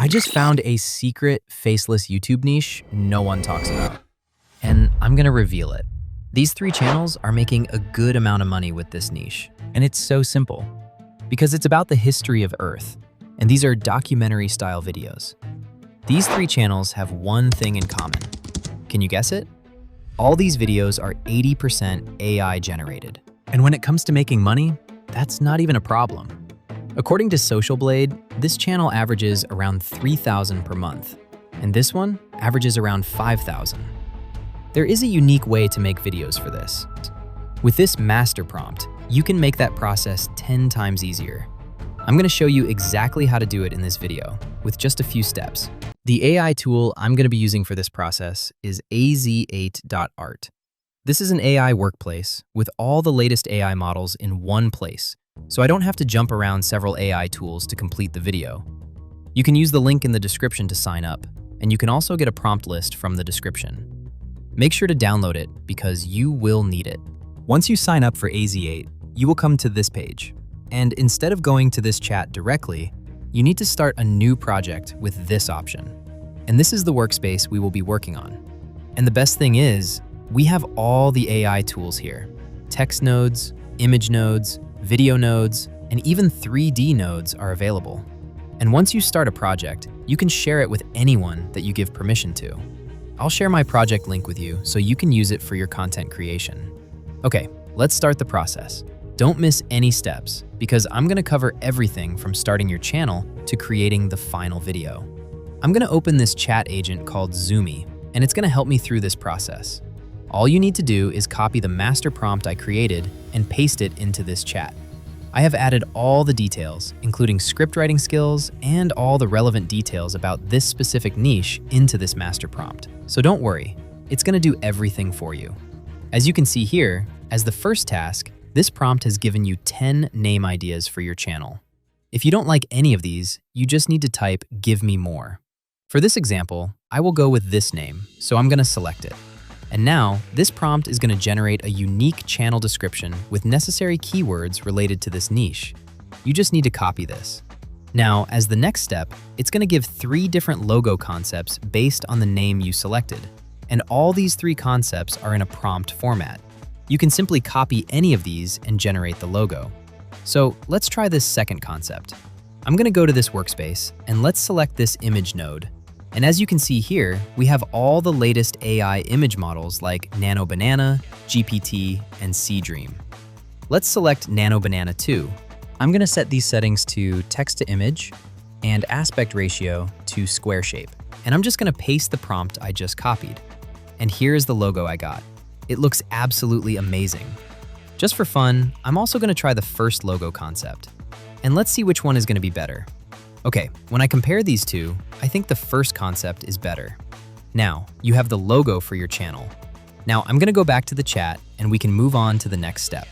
I just found a secret faceless YouTube niche no one talks about, and I'm gonna reveal it. These 3 channels are making a good amount of money with this niche, and it's so simple because it's about the history of Earth, and these are documentary-style videos. These 3 channels have one thing in common. Can you guess it? All these videos are 80% AI generated. And when it comes to making money, that's not even a problem. According to Social Blade, this channel averages around 3,000 per month, and this one averages around 5,000. There is a unique way to make videos for this. With this master prompt, you can make that process 10 times easier. I'm going to show you exactly how to do it in this video, with just a few steps. The AI tool I'm going to be using for this process is AZ8.art. This is an AI workplace with all the latest AI models in one place, so I don't have to jump around several AI tools to complete the video. You can use the link in the description to sign up, and you can also get a prompt list from the description. Make sure to download it because you will need it. Once you sign up for AZ8, you will come to this page, and instead of going to this chat directly, you need to start a new project with this option. And this is the workspace we will be working on. And the best thing is, we have all the AI tools here. Text nodes, image nodes, video nodes, and even 3D nodes are available. And once you start a project, you can share it with anyone that you give permission to. I'll share my project link with you so you can use it for your content creation. Okay, let's start the process. Don't miss any steps because I'm going to cover everything from starting your channel to creating the final video. I'm going to open this chat agent called Zoomy, and it's going to help me through this process. All you need to do is copy the master prompt I created and paste it into this chat. I have added all the details, including script writing skills and all the relevant details about this specific niche into this master prompt. So don't worry, it's going to do everything for you. As you can see here, as the first task, this prompt has given you 10 name ideas for your channel. If you don't like any of these, you just need to type "give me more." For this example, I will go with this name, so I'm going to select it. And now, this prompt is going to generate a unique channel description with necessary keywords related to this niche. You just need to copy this. Now, as the next step, it's going to give 3 different logo concepts based on the name you selected. And all these 3 concepts are in a prompt format. You can simply copy any of these and generate the logo. So let's try this second concept. I'm going to go to this workspace and let's select this image node. And as you can see here, we have all the latest AI image models like Nano Banana, GPT, and Seedream. Let's select Nano Banana 2. I'm going to set these settings to text to image and aspect ratio to square shape. And I'm just going to paste the prompt I just copied. And here's the logo I got. It looks absolutely amazing. Just for fun, I'm also going to try the first logo concept. And let's see which one is going to be better. Okay, when I compare these two, I think the first concept is better. Now, you have the logo for your channel. Now, I'm going to go back to the chat and we can move on to the next step.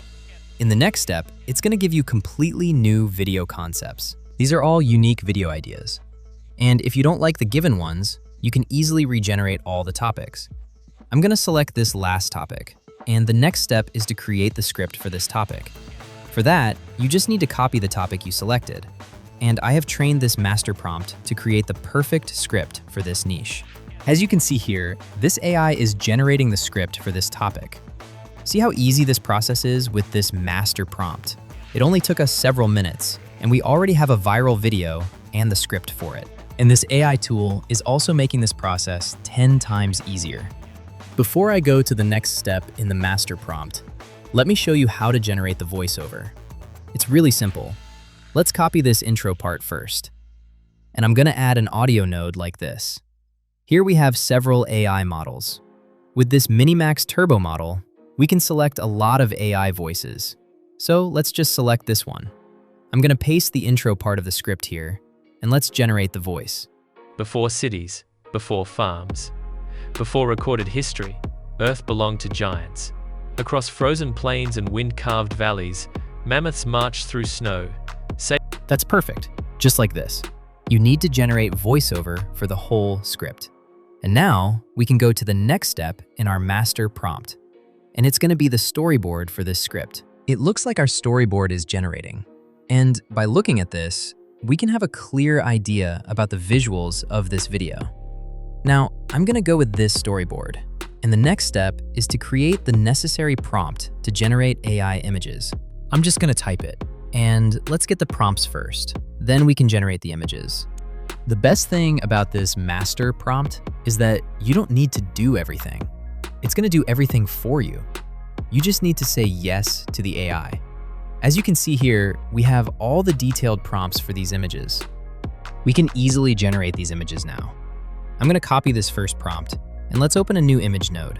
In the next step, it's going to give you completely new video concepts. These are all unique video ideas. And if you don't like the given ones, you can easily regenerate all the topics. I'm going to select this last topic, and the next step is to create the script for this topic. For that, you just need to copy the topic you selected. And I have trained this master prompt to create the perfect script for this niche. As you can see here, this AI is generating the script for this topic. See how easy this process is with this master prompt? It only took us several minutes, and we already have a viral video and the script for it. And this AI tool is also making this process 10 times easier. Before I go to the next step in the master prompt, let me show you how to generate the voiceover. It's really simple. Let's copy this intro part first. And I'm going to add an audio node like this. Here we have several AI models. With this Minimax Turbo model, we can select a lot of AI voices. So let's just select this one. I'm going to paste the intro part of the script here, and let's generate the voice. Before cities, before farms, before recorded history, Earth belonged to giants. Across frozen plains and wind-carved valleys, mammoths marched through snow. That's perfect, just like this. You need to generate voiceover for the whole script. And now we can go to the next step in our master prompt. And it's going to be the storyboard for this script. It looks like our storyboard is generating. And by looking at this, we can have a clear idea about the visuals of this video. Now, I'm gonna go with this storyboard, and the next step is to create the necessary prompt to generate AI images. I'm just gonna type it, and let's get the prompts first. Then we can generate the images. The best thing about this master prompt is that you don't need to do everything. It's gonna do everything for you. You just need to say yes to the AI. As you can see here, we have all the detailed prompts for these images. We can easily generate these images now. I'm gonna copy this first prompt, and let's open a new image node.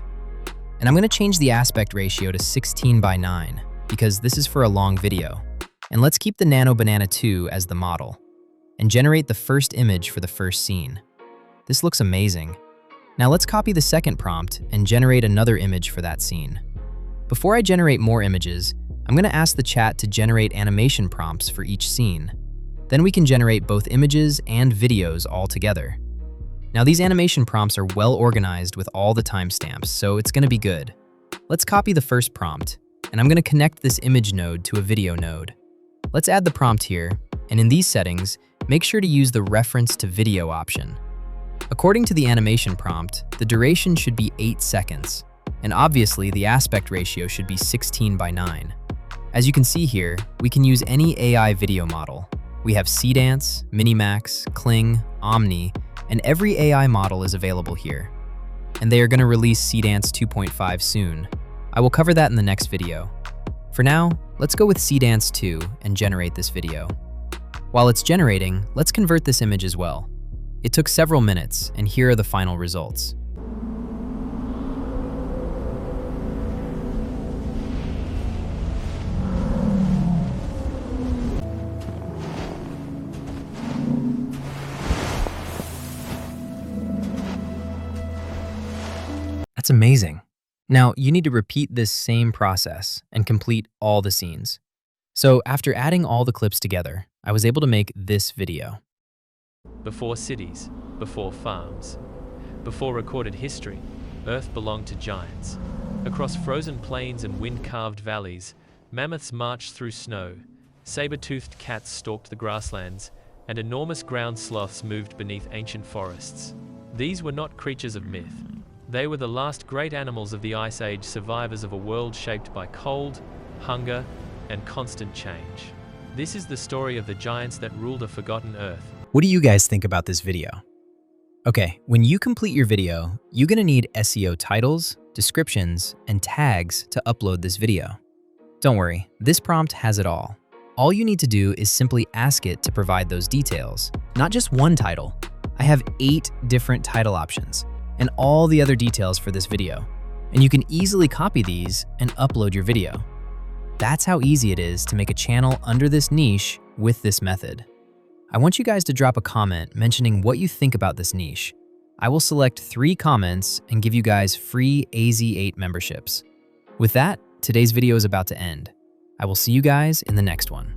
And I'm gonna change the aspect ratio to 16:9, because this is for a long video. And let's keep the Nano Banana 2 as the model, and generate the first image for the first scene. This looks amazing. Now let's copy the second prompt and generate another image for that scene. Before I generate more images, I'm gonna ask the chat to generate animation prompts for each scene. Then we can generate both images and videos all together. Now these animation prompts are well organized with all the timestamps, so it's gonna be good. Let's copy the first prompt, and I'm gonna connect this image node to a video node. Let's add the prompt here, and in these settings, make sure to use the reference to video option. According to the animation prompt, the duration should be 8 seconds, and obviously the aspect ratio should be 16:9. As you can see here, we can use any AI video model. We have Seedance, Minimax, Kling, Omni, and every AI model is available here. And they are going to release Seedance 2.5 soon. I will cover that in the next video. For now, let's go with Seedance 2 and generate this video. While it's generating, let's convert this image as well. It took several minutes, and here are the final results. That's amazing. Now, you need to repeat this same process and complete all the scenes. So after adding all the clips together, I was able to make this video. Before cities, before farms, before recorded history, Earth belonged to giants. Across frozen plains and wind-carved valleys, mammoths marched through snow, saber-toothed cats stalked the grasslands, and enormous ground sloths moved beneath ancient forests. These were not creatures of myth. They were the last great animals of the Ice Age, survivors of a world shaped by cold, hunger, and constant change. This is the story of the giants that ruled a forgotten Earth. What do you guys think about this video? Okay, when you complete your video, you're gonna need SEO titles, descriptions, and tags to upload this video. Don't worry, this prompt has it all. All you need to do is simply ask it to provide those details. Not just one title. I have 8 different title options and all the other details for this video. And you can easily copy these and upload your video. That's how easy it is to make a channel under this niche with this method. I want you guys to drop a comment mentioning what you think about this niche. I will select 3 comments and give you guys free AZ8 memberships. With that, today's video is about to end. I will see you guys in the next one.